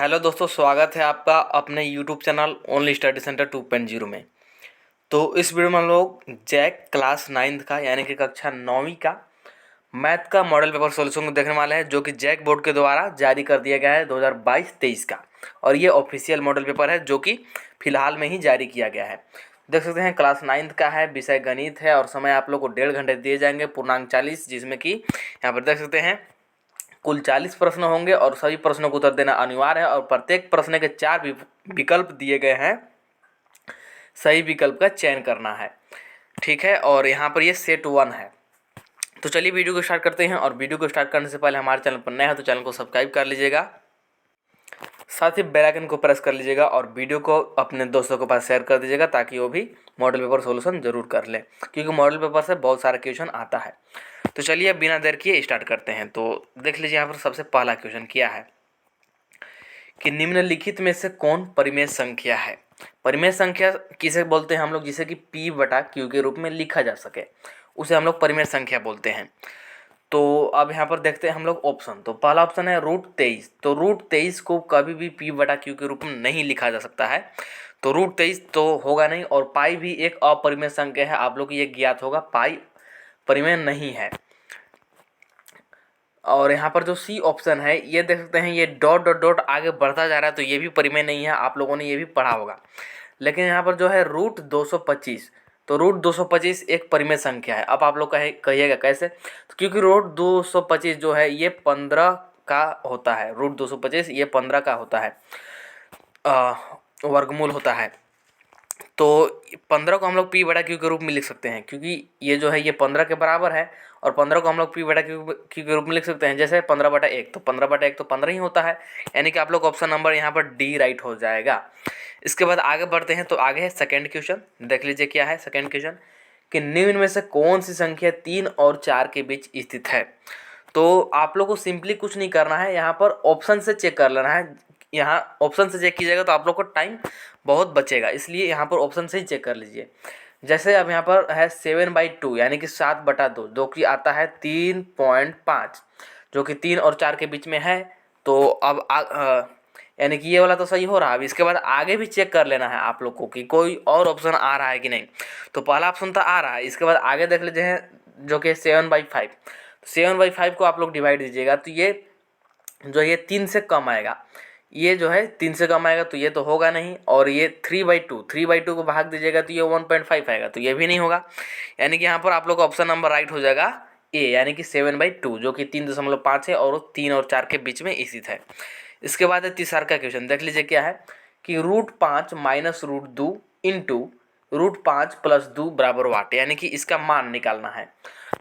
Hello दोस्तों, स्वागत है आपका अपने YouTube channel only study centre 2.0 में। तो इस वीडियो में हम लोग जैक क्लास 9 का यानी कि कक्षा 9वीं का मैथ का मॉडल पेपर सॉल्यूशन को देखने वाले हैं, जो कि जैक बोर्ड के द्वारा जारी कर दिया गया है 2022-23 का। और ये ऑफिशियल मॉडल पेपर है जो कि फिलहाल में ही जारी किया गया है। देख सकते हैं क्लास 9 का है, विषय गणित है और समय आप लोग को 1.5 घंटे दिए जाएंगे, पूर्णांक 40, जिसमें कि यहाँ पर देख सकते हैं कुल 40 प्रश्न होंगे और सभी प्रश्नों को उत्तर देना अनिवार्य है। और प्रत्येक प्रश्न के 4 विकल्प दिए गए हैं, सही विकल्प का चयन करना है। ठीक है, और यहाँ पर ये सेट 1 है। तो चलिए वीडियो को स्टार्ट करते हैं। और वीडियो को स्टार्ट करने से पहले हमारे चैनल पर नया है तो चैनल को सब्सक्राइब कर लीजिएगा, साथ ही बेल आइकन को प्रेस कर लीजिएगा और वीडियो को अपने दोस्तों के पास शेयर कर दीजिएगा ताकि वो भी मॉडल पेपर सॉल्यूशन जरूर कर लें, क्योंकि मॉडल पेपर से बहुत सारा क्वेश्चन आता है। तो चलिए बिना देर किए स्टार्ट करते हैं। तो देख लीजिए यहाँ पर सबसे पहला क्वेश्चन क्या है कि निम्नलिखित में से कौन परिमेय संख्या है। परिमेय संख्या किसे बोलते हैं हम लोग, जिसे कि P/Q के रूप में लिखा जा सके, उसे हम लोग परिमेय संख्या बोलते हैं। तो अब यहाँ पर देखते हैं हम लोग ऑप्शन। तो पहला ऑप्शन है √23। तो √23 को कभी भी P/Q के रूप में नहीं लिखा जा सकता है, तो √23 तो होगा नहीं। और पाई भी एक अपरिमेय संख्या है, आप लोग को ये ज्ञात होगा, पाई परिमेय नहीं है। और यहाँ पर जो सी ऑप्शन है ये देख सकते हैं, ये डॉट डॉट डॉट आगे बढ़ता जा रहा है, तो ये भी परिमेय नहीं है, आप लोगों ने ये भी पढ़ा होगा। लेकिन यहाँ पर जो है √225, तो √225 एक परिमेय संख्या है। अब आप लोग कहिएगा कैसे, तो क्योंकि √225 जो है ये 15 का होता है। √225 ये 15 का होता है, वर्गमूल होता है। तो 15 को हम लोग P/Q के रूप में लिख सकते हैं, क्योंकि ये जो है ये 15 के बराबर है। और 15 को हम लोग P/Q के रूप में लिख सकते हैं, जैसे 15/1, तो 15/1 तो 15 ही होता है, यानी कि आप लोग ऑप्शन नंबर यहाँ पर डी राइट हो जाएगा। इसके बाद आगे बढ़ते हैं। तो आगे है सेकेंड क्वेश्चन, देख लीजिए क्या है सेकेंड क्वेश्चन कि निम्न में से कौन सी संख्या 3 और 4 के बीच स्थित है। तो आप लोग को सिंपली कुछ नहीं करना है, यहाँ पर ऑप्शन से चेक कर लेना है। यहाँ ऑप्शन से चेक कीजिएगा तो आप लोग को टाइम बहुत बचेगा, इसलिए यहाँ पर ऑप्शन से ही चेक कर लीजिए। जैसे अब यहाँ पर है 7/2 यानी कि 7/2, जो कि आता है 3.5, जो कि 3 और 4 के बीच में है। तो अब यानी कि ये वाला तो सही हो रहा है। अब इसके बाद आगे भी चेक कर लेना है आप लोग को कि कोई और ऑप्शन आ रहा है कि नहीं। तो पहला ऑप्शन तो आ रहा है, इसके बाद आगे देख लीजिए जो कि 7/5। 7/5 को आप लोग डिवाइड दीजिएगा तो ये जो ये 3 से कम आएगा, ये जो है 3 से कम आएगा, तो ये तो होगा नहीं। और ये 3/2 को भाग दीजिएगा तो ये 1.5 आएगा, तो ये भी नहीं होगा। यानी कि यहाँ पर आप लोग का ऑप्शन नंबर राइट हो जाएगा ए, यानी कि 7/2, जो कि 3.5 है और 3 और 4 के बीच में स्थित है। इसके बाद है तीसरा का क्वेश्चन, देख लीजिए क्या है कि √5 माइनस √2 इंटू √5 प्लस 2 बराबर वाट, यानी कि इसका मान निकालना है।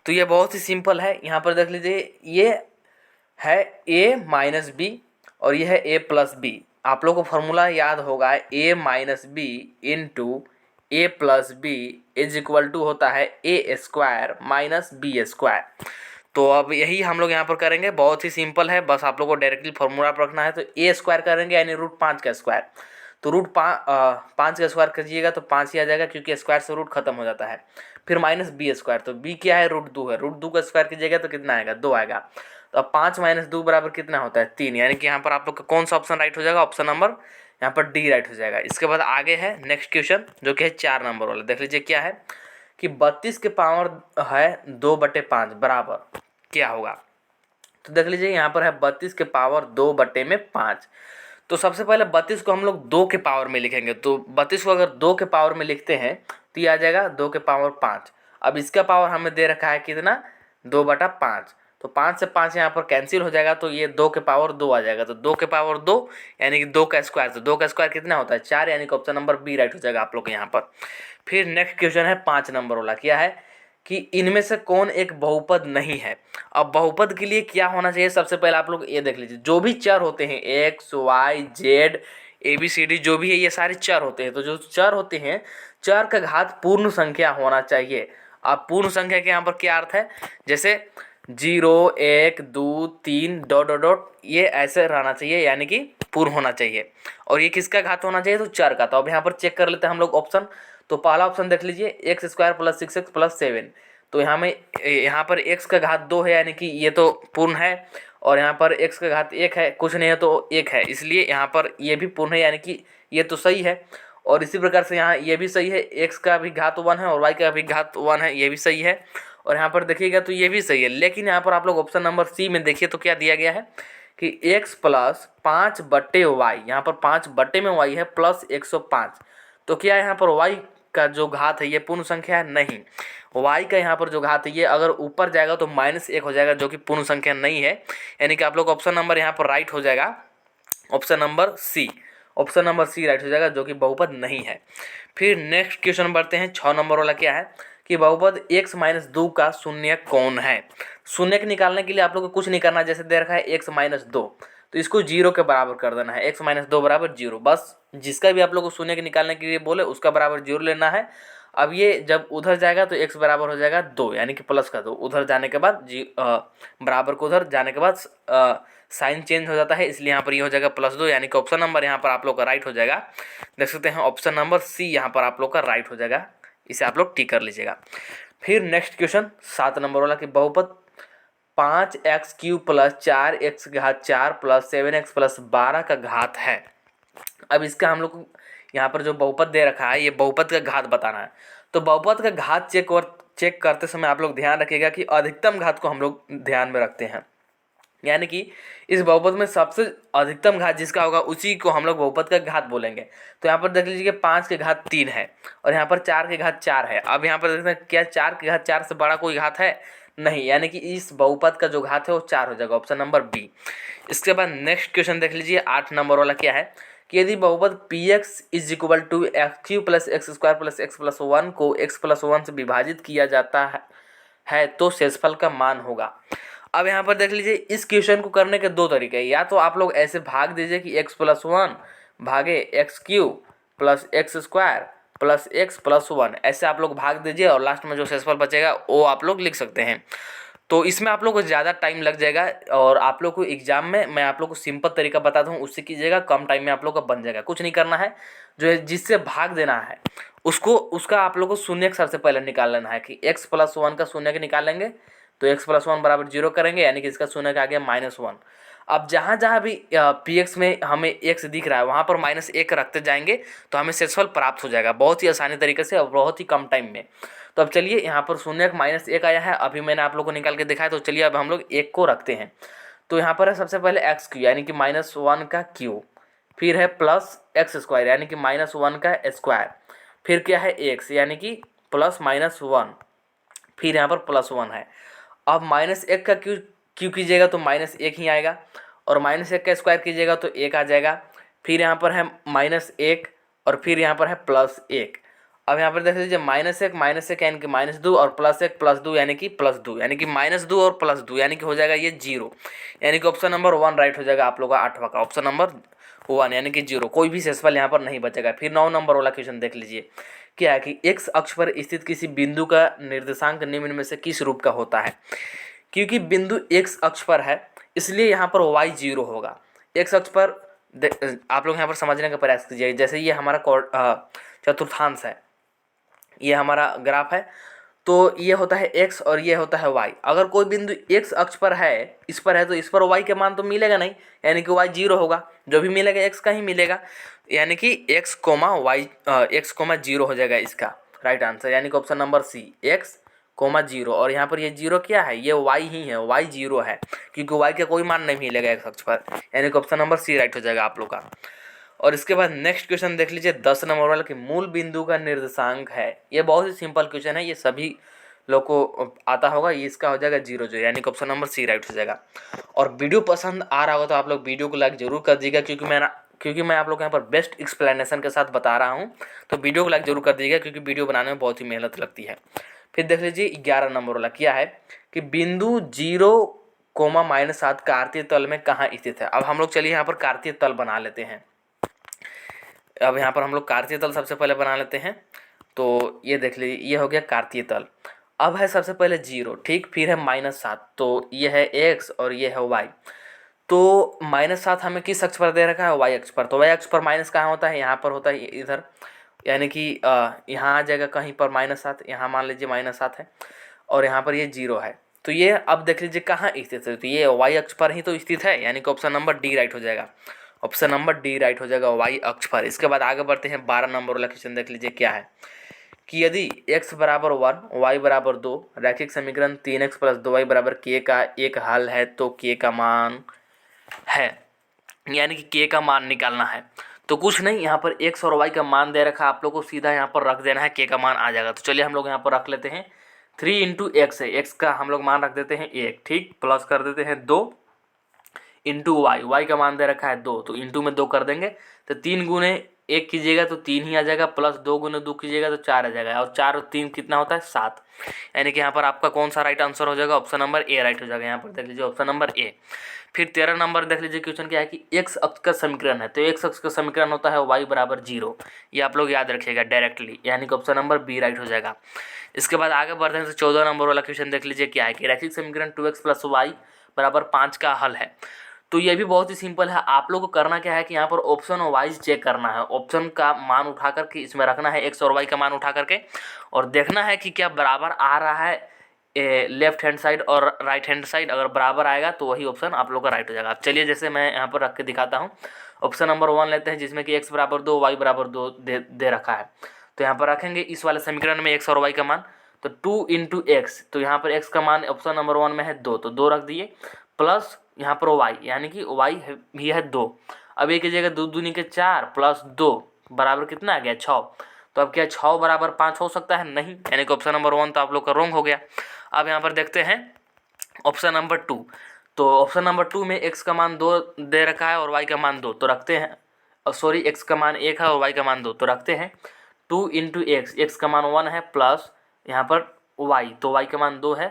तो ये बहुत ही सिंपल है। यहाँ पर देख लीजिए ये है a-b और ये है a+b। आप लोग को फॉर्मूला याद होगा, a-b into a+b is equal to होता है a² माइनस b²। तो अब यही हम लोग यहाँ पर करेंगे, बहुत ही सिंपल है, बस आप लोग को डायरेक्टली फॉर्मूला पर रखना है। तो a² करेंगे यानी √5 का स्क्वायर, तो √5 का स्क्वायर करिएगा तो 5 ही आ जाएगा, क्योंकि स्क्वायर से रूट खत्म हो जाता है। फिर माइनस b², तो b क्या है, √2 है, √2 का स्क्वायर कीजिएगा तो कितना आएगा, 2 आएगा। तो अब 5 माइनस 2 बराबर कितना होता है, 3, यानी कि यहाँ पर आप लोग का कौन सा ऑप्शन राइट हो जाएगा, ऑप्शन नंबर यहाँ पर डी राइट हो जाएगा। इसके बाद आगे है नेक्स्ट क्वेश्चन, जो कि है 4 नंबर वाला। देख लीजिए क्या है कि 32 के पावर है 2/5 बराबर क्या होगा। तो देख लीजिए यहाँ पर है 32 के पावर 2/5। तो सबसे पहले 32 को हम लोग 2 के पावर में लिखेंगे। तो 32 को अगर 2 के पावर में लिखते हैं तो ये आ जाएगा 2 के पावर 5। अब इसका पावर हमें दे रखा है कितना, 2/5। तो 5 से 5 यहाँ पर कैंसिल हो जाएगा, तो ये 2 के पावर 2 आ जाएगा। तो 2 के पावर 2 यानी कि 2 का स्क्वायर, तो 2 का स्क्वायर कितना होता है, 4, यानी कि ऑप्शन नंबर बी राइट हो जाएगा आप लोग के यहाँ पर। फिर नेक्स्ट क्वेश्चन है 5 नंबर वाला, क्या है कि इनमें से कौन एक बहुपद नहीं है। अब बहुपद के लिए क्या होना चाहिए, सबसे पहले आप लोग ये देख लीजिए, जो भी चर होते हैं x, y, z, ABCD जो भी है, ये सारे चर होते हैं। तो जो चर होते हैं, चर का घात पूर्ण संख्या होना चाहिए। अब पूर्ण संख्या के यहाँ पर क्या अर्थ है, जैसे 0, 1, 2, 3 डॉट डॉट डॉट, ये ऐसे रहना चाहिए, यानी कि पूर्ण होना चाहिए। और ये किसका घात होना चाहिए, तो चर का। तो अब यहाँ पर चेक कर लेते हैं हम लोग ऑप्शन। तो पहला ऑप्शन देख लीजिए, x² + 6x + 7। तो यहाँ पर x का घात 2 है, यानी कि ये तो पूर्ण है। और यहाँ पर x का घात 1 है, कुछ नहीं है तो 1 है, इसलिए यहाँ पर ये भी पूर्ण है, यानी कि ये तो सही है। और इसी प्रकार से यहाँ ये भी सही है, x का भी घात 1 है और y का भी घात 1 है, ये भी सही है। और यहाँ पर देखिएगा तो ये भी सही है। लेकिन यहाँ पर आप लोग ऑप्शन नंबर सी में देखिए तो क्या दिया गया है कि x प्लस 5/y, यहाँ पर 5/में y है प्लस 105। तो क्या यहाँ पर y का जो घात है ये पूर्ण संख्या है? नहीं, y का यहाँ पर जो घात है ये अगर ऊपर जाएगा तो -1 हो जाएगा, जो कि पूर्ण संख्या नहीं है। यानी कि आप लोग ऑप्शन नंबर यहाँ पर राइट हो जाएगा, option number C. Option number C right हो जाएगा, जो कि बहुपद नहीं है। फिर नेक्स्ट क्वेश्चन बढ़ते हैं। 6 नंबर वाला क्या है कि बहुपद x - 2 का शून्य कौन है? शून्य के निकालने के लिए आप लोग को कुछ नहीं करना, जैसे दे रखा है x - 2, तो इसको 0 के बराबर कर देना है। x - 2 बराबर 0, बस जिसका भी आप लोग को शून्य के निकालने के लिए बोले उसका बराबर 0 लेना है। अब ये जब उधर जाएगा तो x बराबर हो जाएगा 2, यानी कि प्लस का 2, उधर जाने के बाद बराबर को उधर जाने के बाद साइन चेंज हो जाता है, इसलिए यहाँ पर ये हो जाएगा +2, यानी कि ऑप्शन नंबर यहाँ पर आप लोग का राइट हो जाएगा। देख सकते हैं ऑप्शन नंबर सी यहाँ पर आप लोग का राइट हो जाएगा, इसे आप लोग टिक कर लीजिएगा। फिर नेक्स्ट क्वेश्चन 7 नंबर वाला कि बहुपद 5x³ + 4x⁴ + 7x + 12 का घात है। अब इसका हम लोग को यहाँ पर जो बहुपद दे रखा है ये बहुपद का घात बताना है। तो बहुपद का घात चेक करते समय आप लोग ध्यान रखिएगा कि अधिकतम घात को हम लोग ध्यान में रखते हैं, यानी कि इस बहुपद में सबसे अधिकतम घात जिसका होगा उसी को हम लोग बहुपद का घात बोलेंगे। तो यहाँ पर देख लीजिए 5 के घात 3 है और यहाँ पर 4 के घात 4 है। अब यहाँ पर देखते हैं क्या 4 के घात 4 से बड़ा कोई घात है? नहीं, यानी कि इस बहुपद का जो घात है वो 4 हो जाएगा, ऑप्शन नंबर बी। इसके बाद नेक्स्ट क्वेश्चन देख लीजिए 8 नंबर वाला क्या है कि यदि बहुपद px = x³ + x² + x + 1 को x + 1 से विभाजित किया जाता है तो शेषफल का मान होगा। अब यहाँ पर देख लीजिए इस क्वेश्चन को करने के दो तरीके हैं, या तो आप लोग ऐसे भाग दीजिए कि x + 1 भागे x³ + x² + x + 1, ऐसे आप लोग भाग दीजिए और लास्ट में जो शेषफल बचेगा वो आप लोग लिख सकते हैं। तो इसमें आप लोग को ज़्यादा टाइम लग जाएगा और आप लोग को एग्जाम में मैं आप लोग को सिंपल तरीका बताता हूँ, उससे कीजिएगा, कम टाइम में आप लोग का बन जाएगा। कुछ नहीं करना है, जो है जिससे भाग देना है उसका आप लोग को शून्य सबसे पहले निकाल लेना है कि x + 1 का शून्य के निकालेंगे तो x + 1 बराबर 0 करेंगे, यानी कि इसका शून्य का आ गया -1। अब जहाँ जहाँ भी px में हमें x दिख रहा है वहाँ पर -1 रखते जाएंगे तो हमें शेषफल प्राप्त हो जाएगा बहुत ही आसानी तरीके से और बहुत ही कम टाइम में। तो अब चलिए यहाँ पर शून्य का -1 आया है, अभी मैंने आप लोग को निकाल के दिखाया, तो चलिए अब हम लोग 1 को रखते हैं। तो यहाँ पर है सबसे पहले x क्यू यानी कि -1 का क्यू, फिर है +x² यानी कि -1 का स्क्वायर, फिर क्या है x यानी कि +-1, फिर यहाँ पर +1 है। अब -1 का क्यू कीजिएगा तो -1 ही आएगा और -1 का स्क्वायर कीजिएगा तो 1 आ जाएगा, फिर यहाँ पर है -1 और फिर यहाँ पर है +1। अब यहाँ पर देख लीजिए -1 यानी कि -2 और +1 यानी कि +2, यानी कि -2 और +2 यानी कि हो जाएगा ये 0, यानी कि ऑप्शन नंबर 1 राइट हो जाएगा आप लोग का 8वां का, ऑप्शन नंबर 1 यानी कि 0, कोई भी शेषफल यहाँ पर नहीं बचेगा। फिर 9 नंबर वाला क्वेश्चन देख लीजिए क्या है कि x अक्ष पर स्थित किसी बिंदु का निर्देशांक निम्न में से किस रूप का होता है। क्योंकि बिंदु x अक्ष पर है इसलिए यहाँ पर y 0 होगा। x अक्ष पर आप लोग यहाँ पर समझने का प्रयास कीजिए, जैसे ये हमारा चतुर्थांश है, ये हमारा ग्राफ है, तो ये होता है x और ये होता है y। अगर कोई बिंदु x अक्ष पर है, इस पर है, तो इस पर y के मान तो मिलेगा नहीं, यानी कि y 0 होगा, जो भी मिलेगा x का ही मिलेगा, यानी कि x, x, 0 हो जाएगा इसका राइट आंसर, यानी कि ऑप्शन नंबर सी x, 0। और यहाँ पर ये 0 क्या है? ये y ही है, y 0 है, क्योंकि y का कोई मान नहीं मिलेगा x अक्ष पर, यानी कि ऑप्शन नंबर सी राइट हो जाएगा आप लोग का। और इसके बाद नेक्स्ट क्वेश्चन देख लीजिए 10 नंबर वाला कि मूल बिंदु का निर्देशांक है। ये बहुत ही सिंपल क्वेश्चन है, ये सभी लोग को आता होगा, ये इसका हो जाएगा 0, यानी कि ऑप्शन नंबर सी राइट हो जाएगा। और वीडियो पसंद आ रहा होगा तो आप लोग वीडियो को लाइक जरूर कर दीजिएगा, क्योंकि मैं आप लोग को यहाँ पर बेस्ट एक्सप्लेनेशन के साथ बता रहा हूँ, तो वीडियो को लाइक जरूर कर दीजिएगा, क्योंकि वीडियो बनाने में बहुत ही मेहनत लगती है। फिर देख लीजिए 11 नंबर वाला क्या है कि बिंदु 0,-7 कार्तीय तल में कहाँ स्थित है। अब हम लोग चलिए यहाँ पर कार्तीय तल बना लेते हैं। अब यहाँ पर हम लोग कार्तीय तल सबसे पहले बना लेते हैं। तो ये देख लीजिए, ये हो गया कार्तीय तल। अब है सबसे पहले 0, ठीक, फिर है -7, तो ये है x और ये है y। तो -7 हमें किस अक्ष पर दे रखा है? y अक्ष पर। तो y अक्ष पर माइनस कहाँ होता है? यहाँ पर होता है इधर, यानी कि यहाँ आ जाएगा कहीं पर -7, यहाँ मान लीजिए -7 है और यहाँ पर ये 0 है, तो ये अब देख लीजिए कहाँ स्थित है, तो ये वाई अक्ष पर ही तो स्थित है, यानी कि ऑप्शन नंबर डी राइट हो जाएगा। ऑप्शन नंबर डी राइट हो जाएगा वाई अक्ष पर। इसके बाद आगे बढ़ते हैं 12 नंबर वाला क्वेश्चन देख लीजिए क्या है कि यदि x बराबर 1 y बराबर 2 रैखिक समीकरण 3x प्लस 2y बराबर k का एक हल है तो k का मान है, यानी कि k का मान निकालना है। तो कुछ नहीं, यहाँ पर x और y का मान दे रखा है, आप लोग को सीधा यहाँ पर रख देना है, k का मान आ जाएगा। तो चलिए हम लोग यहाँ पर रख लेते हैं 3 इंटू एक्स है, x का हम लोग मान रख देते हैं 1, ठीक, प्लस कर देते हैं 2 इंटू y का मान दे रखा है 2, तो इंटू में 2 कर देंगे तो 3 गुने 1 कीजिएगा तो 3 ही आ जाएगा, प्लस 2 गुने 2 कीजिएगा तो 4 आ जाएगा, और 4 और 3 कितना होता है 7, यानी कि यहाँ पर आपका कौन सा राइट आंसर हो जाएगा, ऑप्शन नंबर ए राइट हो जाएगा। यहाँ पर देख लीजिए ऑप्शन नंबर ए। फिर 13 नंबर देख लीजिए क्वेश्चन क्या है कि एक्स अक्ष का समीकरण है, तो एक्स अक्ष का समीकरण होता है y बराबर 0, ये आप लोग याद रखिएगा डायरेक्टली, यानी कि ऑप्शन नंबर बी राइट हो जाएगा। इसके बाद आगे बढ़ते हैं तो 14 नंबर वाला क्वेश्चन देख लीजिए क्या है कि रैखिक समीकरण 2x प्लस वाई बराबर 5 का हल है। तो ये भी बहुत ही सिंपल है, आप लोग को करना क्या है कि यहाँ पर ऑप्शन वाइज चेक करना है, ऑप्शन का मान उठा करके इसमें रखना है, एक्स और वाई का मान उठा करके, और देखना है कि क्या बराबर आ रहा है लेफ्ट हैंड साइड और राइट हैंड साइड। अगर बराबर आएगा तो वही ऑप्शन आप लोग का राइट हो जाएगा। अब चलिए जैसे मैं यहाँ पर रख के दिखाता हूँ, ऑप्शन नंबर 1 लेते हैं जिसमें कि x बराबर 2 y बराबर 2 दे रखा है। तो यहाँ पर रखेंगे इस वाले समीकरण में x और y का मान, तो 2 इंटू एक्स, तो यहाँ पर x का मान ऑप्शन नंबर 1 में है 2, तो 2 रख दिए, प्लस यहाँ पर y, यानी कि y भी है 2। अब ये कीजिएगा 2 दूनी के 4 प्लस 2 बराबर कितना आ गया 6। तो अब क्या 6 बराबर 5 हो सकता है, नहीं, यानी कि ऑप्शन नंबर 1 तो आप लोग का रॉन्ग हो गया। अब यहाँ पर देखते हैं ऑप्शन नंबर 2, तो ऑप्शन नंबर 2 में x का मान 2 दे रखा है और y का मान 2, तो रखते हैं, सॉरी x का मान 1 है और y का मान 2, तो रखते हैं 2 इंटू एक्स, एक्स का मान 1 है, प्लस यहाँ पर y, तो y का मान 2 है,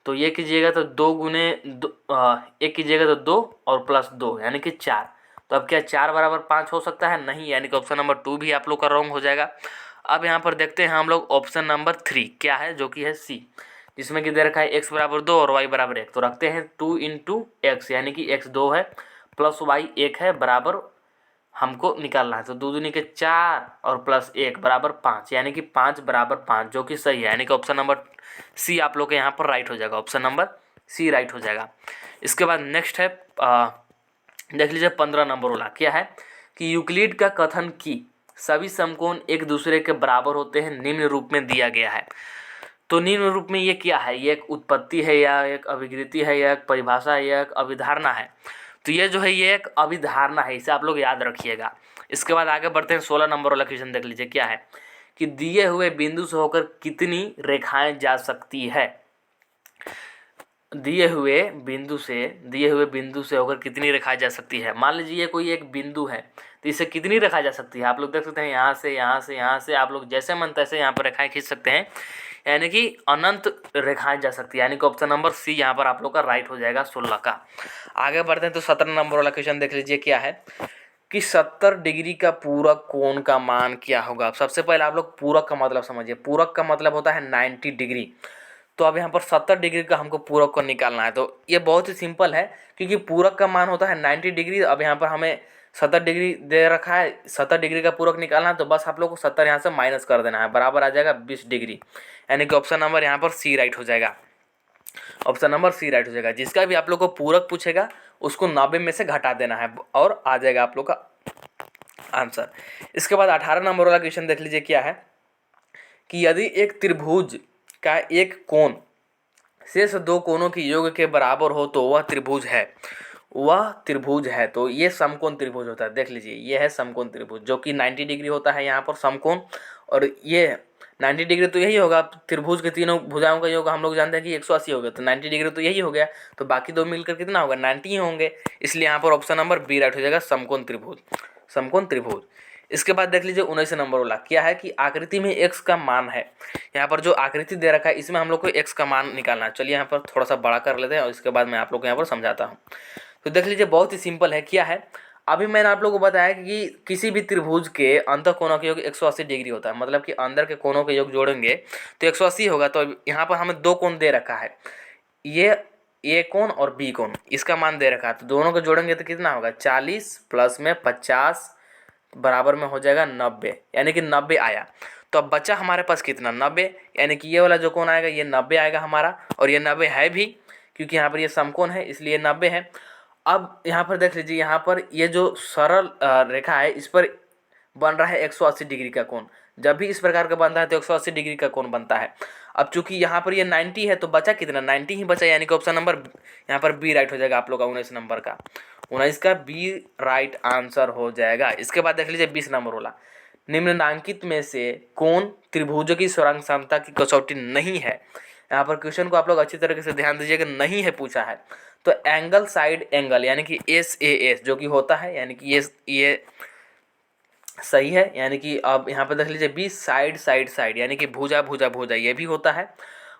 तो ये कीजिएगा तो 2 गुने 1 कीजिएगा तो 2 और प्लस 2 यानी कि 4। तो अब क्या 4 बराबर 5 हो सकता है, नहीं, यानी कि ऑप्शन नंबर 2 भी आप लोग का रॉन्ग हो जाएगा। अब यहाँ पर देखते हैं हम लोग ऑप्शन नंबर 3 क्या है, जो कि है सी, जिसमें कि दे रखा है x बराबर 2 और y बराबर 1, तो रखते हैं 2 इंटू एक्स, यानी कि x 2 है प्लस y 1 है, बराबर हमको निकालना है, तो 2 दूनी के 4 और प्लस 1 बराबर 5, यानी कि 5 बराबर 5, जो कि सही है, यानी कि ऑप्शन नंबर सी आप लोग के यहाँ पर राइट हो जाएगा, ऑप्शन नंबर सी राइट हो जाएगा। इसके बाद नेक्स्ट है देख लीजिए 15 नंबर वाला क्या है कि यूक्लिड का कथन कि सभी समकोण एक दूसरे के बराबर होते हैं निम्न रूप में दिया गया है। तो निम्न रूप में ये क्या है, ये एक उत्पत्ति है या एक अभिकृति है या एक परिभाषा है या एक अभिधारणा है। तो ये जो है ये एक अभिधारणा है, इसे आप लोग याद रखिएगा। इसके बाद आगे बढ़ते हैं 16 नंबर वाला क्वेश्चन देख लीजिए क्या है कि दिए हुए बिंदु से होकर कितनी रेखाएं जा सकती है। दिए हुए बिंदु से होकर कितनी रेखाएं जा सकती है। मान लीजिए ये कोई एक बिंदु है, तो इसे कितनी रेखाएं जा सकती है, आप लोग देख सकते हैं यहाँ से यहाँ से यहाँ से, आप लोग जैसे मन तैसे यहाँ पर रेखाएं खींच सकते हैं, यानी कि अनंत रेखाएं जा सकती है, यानी कि ऑप्शन नंबर सी यहाँ पर आप लोग का राइट हो जाएगा 16 का। आगे बढ़ते हैं तो 17 नंबर वाला क्वेश्चन देख लीजिए क्या है कि 70 डिग्री का पूरक कोण का मान क्या होगा। सबसे पहले आप लोग पूरक का मतलब समझिए, पूरक का मतलब होता है 90 डिग्री। तो अब यहाँ पर 70 डिग्री का हमको पूरक को निकालना है, तो ये बहुत ही सिंपल है क्योंकि पूरक का मान होता है 90 डिग्री। अब यहाँ पर हमें 70 डिग्री दे रखा है, 70 डिग्री का पूरक निकालना है, तो बस आप लोग को 70 यहाँ से माइनस कर देना है, बराबर आ जाएगा 20 डिग्री, यानी कि ऑप्शन नंबर यहाँ पर सी राइट हो जाएगा, ऑप्शन नंबर सी राइट हो जाएगा। जिसका भी आप लोग को पूरक पूछेगा उसको 90 में से घटा देना है और आ जाएगा आप लोग का आंसर। इसके बाद 18 नंबर वाला क्वेश्चन देख लीजिए क्या है कि यदि एक त्रिभुज का एक कोण शेष दो कोणों के योग के बराबर हो तो वह त्रिभुज है। तो ये समकोण त्रिभुज होता है। देख लीजिए ये है समकोण त्रिभुज जो कि 90 डिग्री होता है यहाँ पर समकोण, और ये 90 डिग्री तो यही होगा। त्रिभुज के तीनों भुजाओं का योग हम लोग जानते हैं कि 180 हो गया, तो 90 डिग्री तो यही हो गया, तो बाकी दो मिलकर कितना होगा 90 ही होंगे, इसलिए यहाँ पर ऑप्शन नंबर बी राइट हो जाएगा, समकोण त्रिभुज। इसके बाद देख लीजिए 19 नंबर वाला क्या है कि आकृति में x का मान है। यहाँ पर जो आकृति दे रखा है इसमें हम लोग को x का मान निकालना है। चलिए यहाँ पर थोड़ा सा बड़ा कर लेते हैं और इसके बाद मैं आप लोग को यहाँ पर समझाता हूँ। तो देख लीजिए बहुत ही सिंपल है, क्या है अभी मैंने आप लोगों को बताया कि किसी भी त्रिभुज के अंत कोणों के योग 180 डिग्री होता है, मतलब कि अंदर के कोणों के योग जोड़ेंगे तो 180 होगा। तो यहाँ पर हमें दो कोण दे रखा है, ये ए कोण और बी कोण, इसका मान दे रखा है, तो दोनों को जोड़ेंगे तो कितना होगा 40 प्लस में 50 बराबर में हो जाएगा 90, यानी कि 90 आया। तो अब बचा हमारे पास कितना, 90, यानी कि ये वाला जो कोण आएगा ये 90 आएगा हमारा, और ये 90 है भी, क्योंकि यहाँ पर ये समकोण है इसलिए 90 है। अब यहाँ पर देख लीजिए, यहाँ पर ये जो सरल रेखा है इस पर बन रहा है 180 डिग्री का कोण। जब भी इस प्रकार का बनता है तो 180 डिग्री का कोण बनता है। अब चूंकि यहाँ पर ये 90 है तो बचा कितना, 90 ही बचा, यानी कि ऑप्शन नंबर यहाँ पर बी राइट हो जाएगा आप लोग का 19 नंबर का, 19 का बी राइट आंसर हो जाएगा। इसके बाद देख लीजिए 20 नंबर वाला, निम्नलिखित में से कौन त्रिभुजों की स्वरंग क्षमता की कसौटी नहीं है। यहाँ पर क्वेश्चन को आप लोग अच्छी तरीके से ध्यान दीजिएगा, नहीं है पूछा है। तो एंगल साइड एंगल यानी कि SAS जो कि होता है, यानी कि ये सही है, यानी कि अब यहाँ पर देख लीजिए बी साइड साइड साइड यानी कि भुजा भुजा भुजा ये भी होता है।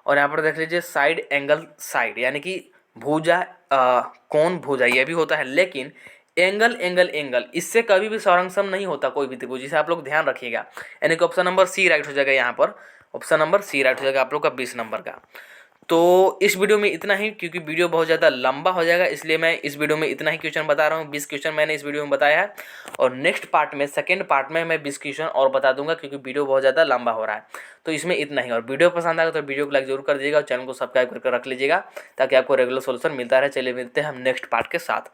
और यहाँ पर देख लीजिए साइड एंगल साइड यानी कि भुजा कोण भुजा ये भी होता है। लेकिन एंगल एंगल एंगल इससे कभी भी स्वरंगसम नहीं होता कोई भी त्रिभुज, इसे आप लोग ध्यान रखिएगा। यानी कि ऑप्शन नंबर सी राइट हो जाएगा, यहाँ पर ऑप्शन नंबर सी राइट हो जाएगा आप लोग का 20 नंबर का। तो इस वीडियो में इतना ही, क्योंकि वीडियो बहुत ज़्यादा लंबा हो जाएगा इसलिए मैं इस वीडियो में इतना ही क्वेश्चन बता रहा हूँ। 20 क्वेश्चन मैंने इस वीडियो में बताया है, और नेक्स्ट पार्ट में सेकंड पार्ट में मैं 20 क्वेश्चन और बता दूंगा, क्योंकि वीडियो बहुत ज़्यादा लंबा हो रहा है। तो इसमें इतना ही, और वीडियो पसंद आएगा तो वीडियो को लाइक जरूर कर दीजिएगा और चैनल को सब्सक्राइब करके रख लीजिएगा, ताकि आपको रेगुलर सोल्यूशन मिलता रहे। चलिए मिलते हैं हम नेक्स्ट पार्ट के साथ।